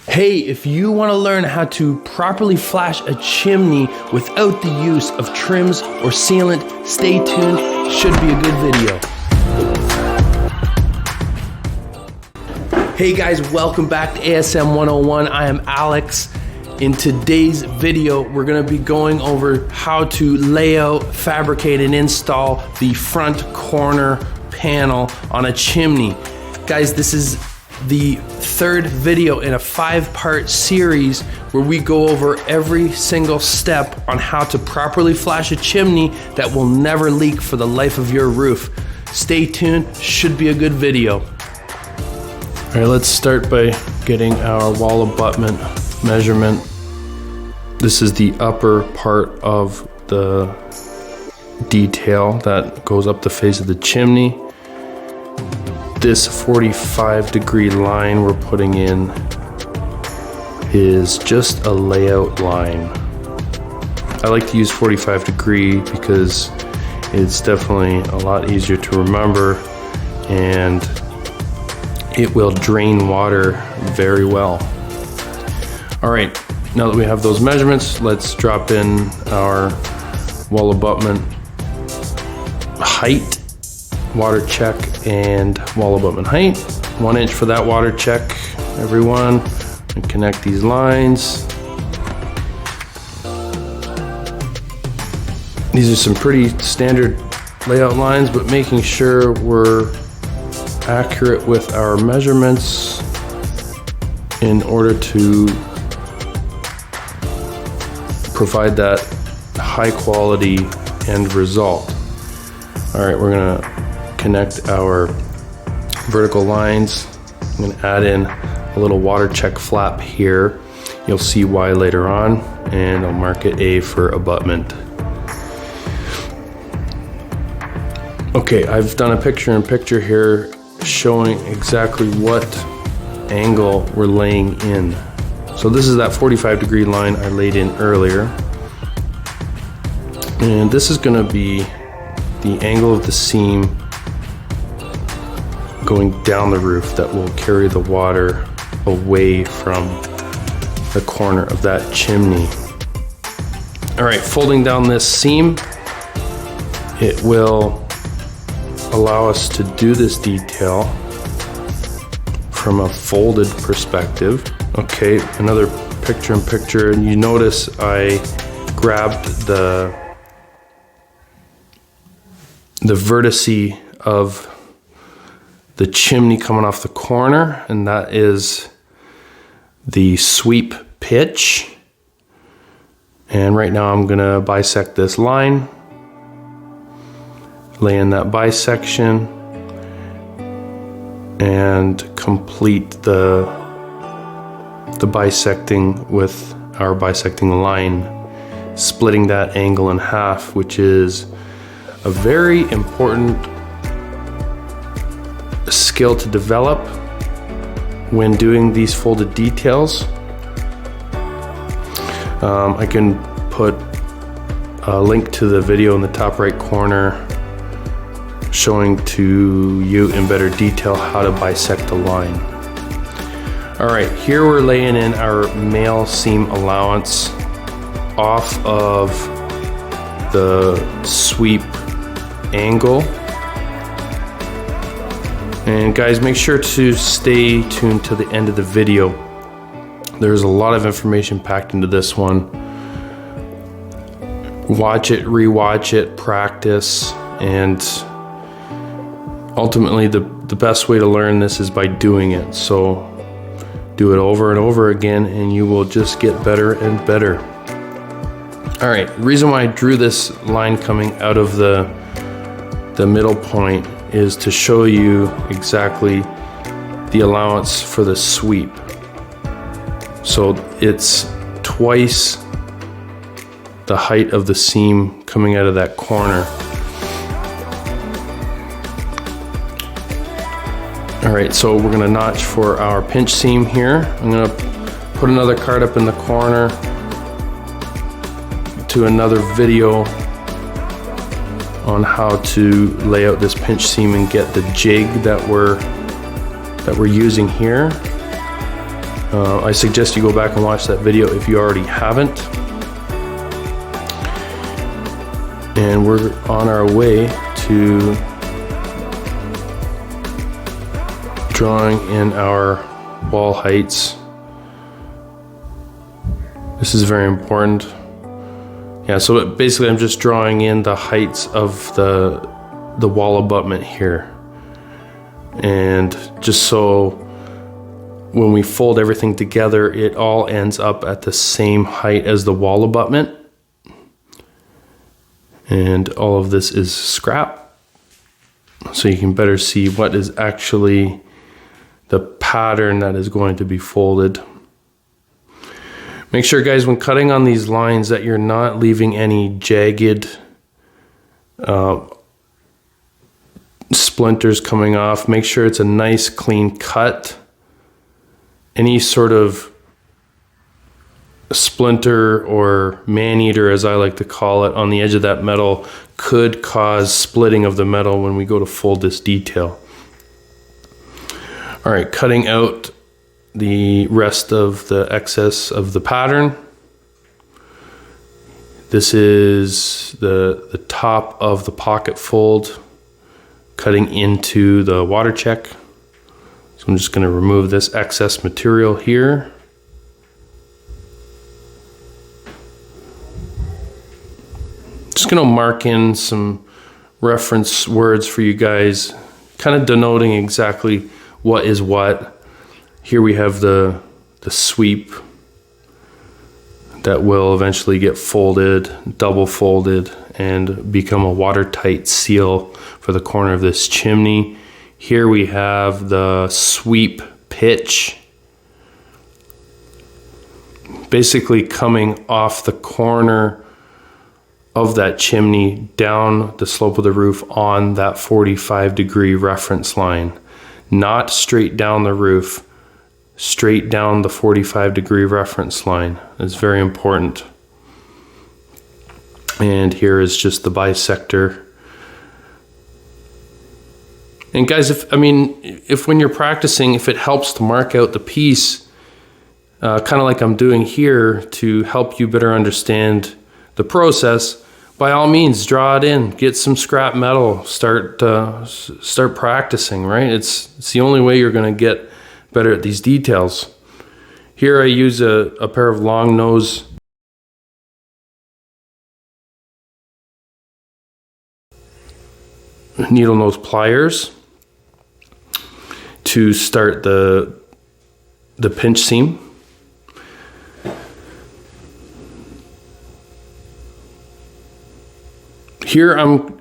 Hey, if you want to learn how to properly flash a chimney without the use of trims or sealant, stay tuned. Should be a good video. Hey guys, welcome back to ASM 101. I am Alex. In today's video, we're going to be going over how to lay out, fabricate, and install the front corner panel on a chimney. Guys, this is the third video in a 5-part series where we go over every single step on how to properly flash a chimney that will never leak for the life of your roof. Stay tuned, should be a good video. All right, let's start by getting our wall abutment measurement. This is the upper part of the detail that goes up the face of the chimney. This 45-degree line we're putting in is just a layout line. I like to use 45-degree because it's definitely a lot easier to remember and it will drain water very well. All right, now that we have those measurements, let's drop in our wall abutment height, water check, and wall abutment height. 1 inch for that water check, everyone. And connect these lines. These are some pretty standard layout lines, but making sure we're accurate with our measurements in order to provide that high quality end result. All right, we're gonna connect our vertical lines. I'm gonna add in a little water check flap here. You'll see why later on, and I'll mark it A for abutment. Okay, I've done a picture-in-picture here showing exactly what angle we're laying in. So this is that 45-degree line I laid in earlier. And this is gonna be the angle of the seam going down the roof that will carry the water away from the corner of that chimney. All right, folding down this seam, it will allow us to do this detail from a folded perspective. Okay, another picture-in-picture, and you notice I grabbed the vertice of the chimney coming off the corner, and that is the sweep pitch. And right now I'm gonna bisect this line, lay in that bisection, and complete the bisecting with our bisecting line, splitting that angle in half, which is a very important skill to develop when doing these folded details. I can put a link to the video in the top right corner showing to you in better detail how to bisect a line. All right, here we're laying in our male seam allowance off of the sweep angle. And guys, make sure to stay tuned to the end of the video. There's a lot of information packed into this one. Watch it, rewatch it, practice, and ultimately the best way to learn this is by doing it. So do it over and over again and you will just get better and better. All right, the reason why I drew this line coming out of the middle point is to show you exactly the allowance for the sweep. So it's twice the height of the seam coming out of that corner. All right, so we're gonna notch for our pinch seam here. I'm gonna put another card up in the corner to another video on how to lay out this pinch seam and get the jig that we're using here. I suggest you go back and watch that video if you already haven't. And we're on our way to drawing in our wall heights. This is very important. Yeah, so basically I'm just drawing in the heights of the wall abutment here. And just so when we fold everything together, it all ends up at the same height as the wall abutment. And all of this is scrap, so you can better see what is actually the pattern that is going to be folded. Make sure, guys, when cutting on these lines that you're not leaving any jagged splinters coming off. Make sure it's a nice clean cut. Any sort of splinter or man-eater, as I like to call it, on the edge of that metal could cause splitting of the metal when we go to fold this detail. All right, cutting out the rest of the excess of the pattern. This is the top of the pocket fold, cutting into the water check. So I'm just going to remove this excess material here. Just going to mark in some reference words for you guys, kind of denoting exactly what is what. Here we have the sweep that will eventually get folded, double folded, and become a watertight seal for the corner of this chimney. Here we have the sweep pitch, basically coming off the corner of that chimney down the slope of the roof on that 45-degree reference line. Not straight down the roof, straight down the 45-degree reference line. It's very important. And here is just the bisector. And guys, if when you're practicing, if it helps to mark out the piece, kind of like I'm doing here to help you better understand the process, by all means, draw it in, get some scrap metal, start practicing, right? It's the only way you're gonna get better at these details. Here I use a pair of long nose needle nose pliers to start the pinch seam. Here I'm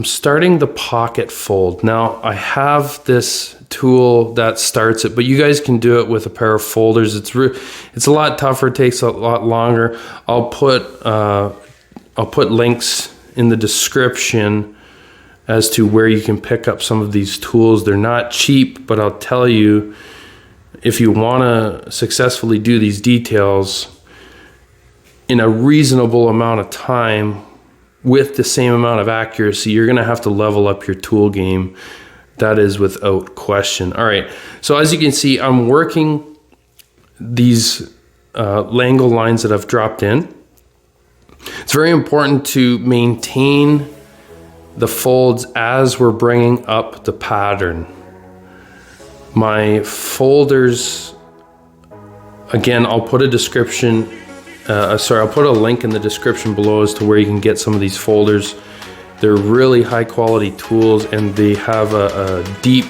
starting the pocket fold. Now I have this tool that starts it, but you guys can do it with a pair of folders. It's a lot tougher, it takes a lot longer. I'll put links in the description as to where you can pick up some of these tools. They're not cheap, but I'll tell you, if you want to successfully do these details in a reasonable amount of time with the same amount of accuracy, you're going to have to level up your tool game. That is without question. All right, so as you can see, I'm working these Langle lines that I've dropped in. It's very important to maintain the folds as we're bringing up the pattern. My folders, again, I'll put a description, I'll put a link in the description below as to where you can get some of these folders. They're really high quality tools, and they have a deep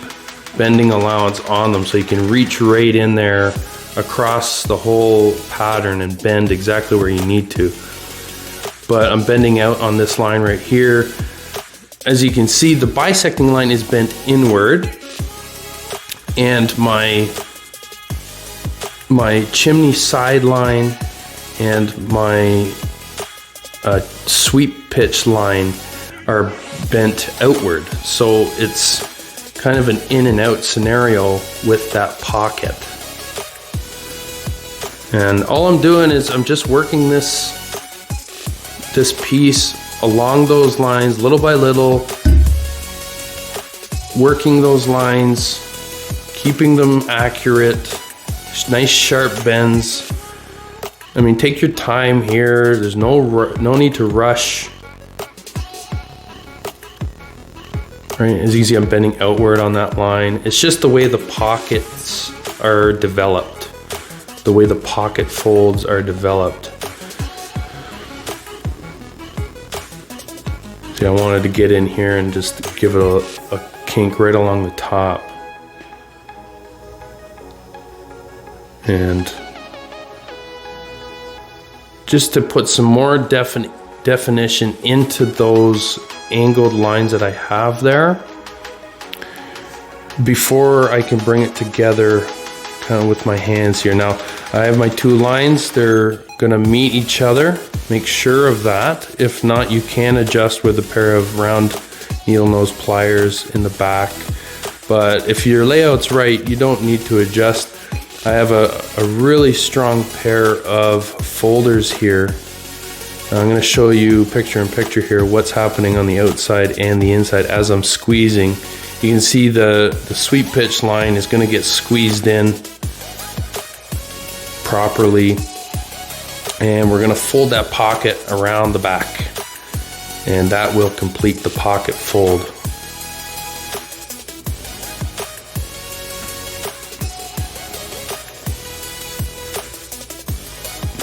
bending allowance on them, so you can reach right in there across the whole pattern and bend exactly where you need to. But I'm bending out on this line right here. As you can see, the bisecting line is bent inward, and my chimney side line and my sweep pitch line are bent outward. So it's kind of an in and out scenario with that pocket. And all I'm doing is I'm just working this piece along those lines, little by little, working those lines, keeping them accurate, nice sharp bends. I mean, take your time here. There's no need to rush. Right, as you can see, I'm bending outward on that line. It's just the way the pockets are developed, the way the pocket folds are developed. See, I wanted to get in here and just give it a kink right along the top. And just to put some more definition into those angled lines that I have there before I can bring it together kind of with my hands here. Now I have my two lines, they're gonna meet each other. Make sure of that. If not, you can adjust with a pair of round needle nose pliers in the back. But if your layout's right, you don't need to adjust. I have a really strong pair of folders here. I'm going to show you picture in picture here what's happening on the outside and the inside as I'm squeezing. You can see the sweep pitch line is going to get squeezed in properly, and we're going to fold that pocket around the back, and that will complete the pocket fold.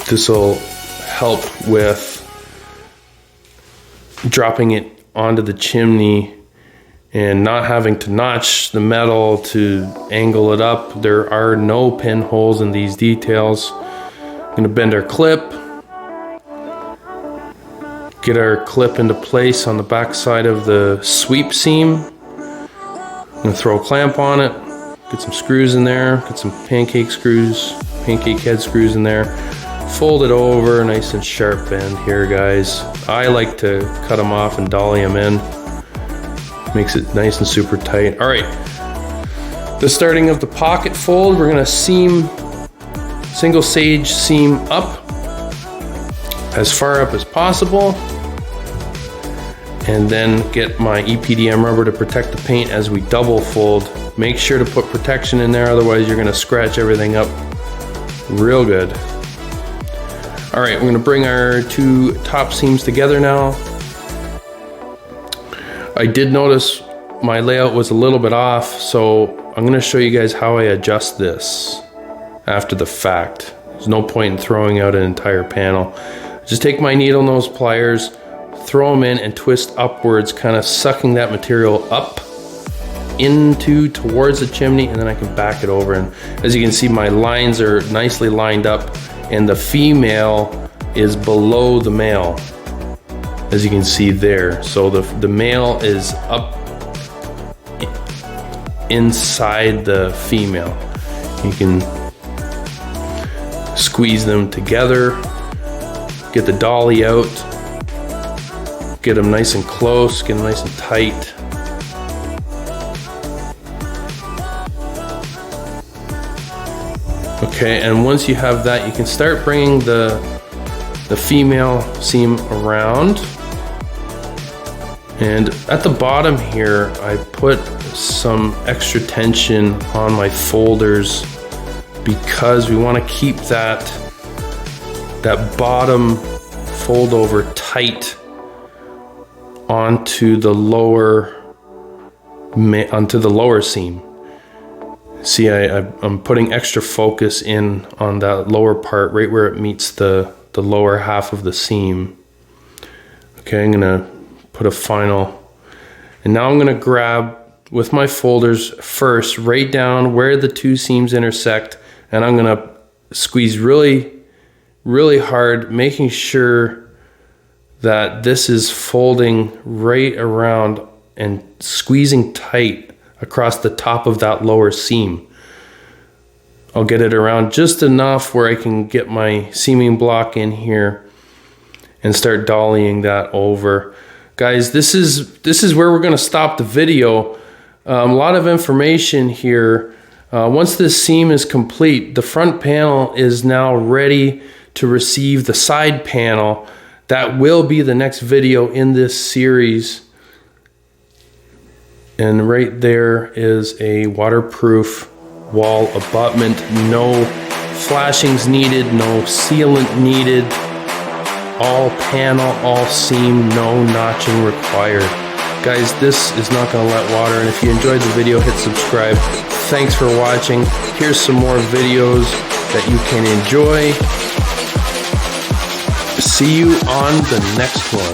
This will help with dropping it onto the chimney and not having to notch the metal to angle it up. There are no pinholes in these details. I'm going to bend our clip, get our clip into place on the back side of the sweep seam. I'm going to throw a clamp on it, get some screws in there, get some pancake head screws in there. Fold it over, nice and sharp bend here, guys. I like to cut them off and dolly them in. Makes it nice and super tight. All right, the starting of the pocket fold, we're gonna single sage seam up as far up as possible, and then get my EPDM rubber to protect the paint as we double fold. Make sure to put protection in there, otherwise you're gonna scratch everything up real good. All right, we're gonna bring our two top seams together now. I did notice my layout was a little bit off, so I'm gonna show you guys how I adjust this after the fact. There's no point in throwing out an entire panel. Just take my needle nose pliers, throw them in and twist upwards, kind of sucking that material up towards the chimney, and then I can back it over. And as you can see, my lines are nicely lined up, and the female is below the male, as you can see there. So the male is up inside the female. You can squeeze them together, get the dolly out, get them nice and close, get them nice and tight. Okay, and once you have that, you can start bringing the female seam around. And at the bottom here, I put some extra tension on my folders because we want to keep that bottom fold over tight onto the lower seam. See, I'm putting extra focus in on that lower part, right where it meets the lower half of the seam. Okay, I'm gonna put a final, and now I'm gonna grab with my folders first right down where the two seams intersect, and I'm gonna squeeze really, really hard, making sure that this is folding right around and squeezing tight across the top of that lower seam. I'll get it around just enough where I can get my seaming block in here and start dollying that over. Guys, this is where we're gonna stop the video. A lot of information here. Once this seam is complete, the front panel is now ready to receive the side panel. That will be the next video in this series. And right there is a waterproof wall abutment, no flashings needed, no sealant needed. All panel, all seam, no notching required. Guys, this is not gonna let water, and if you enjoyed the video, hit subscribe. Thanks for watching. Here's some more videos that you can enjoy. See you on the next one.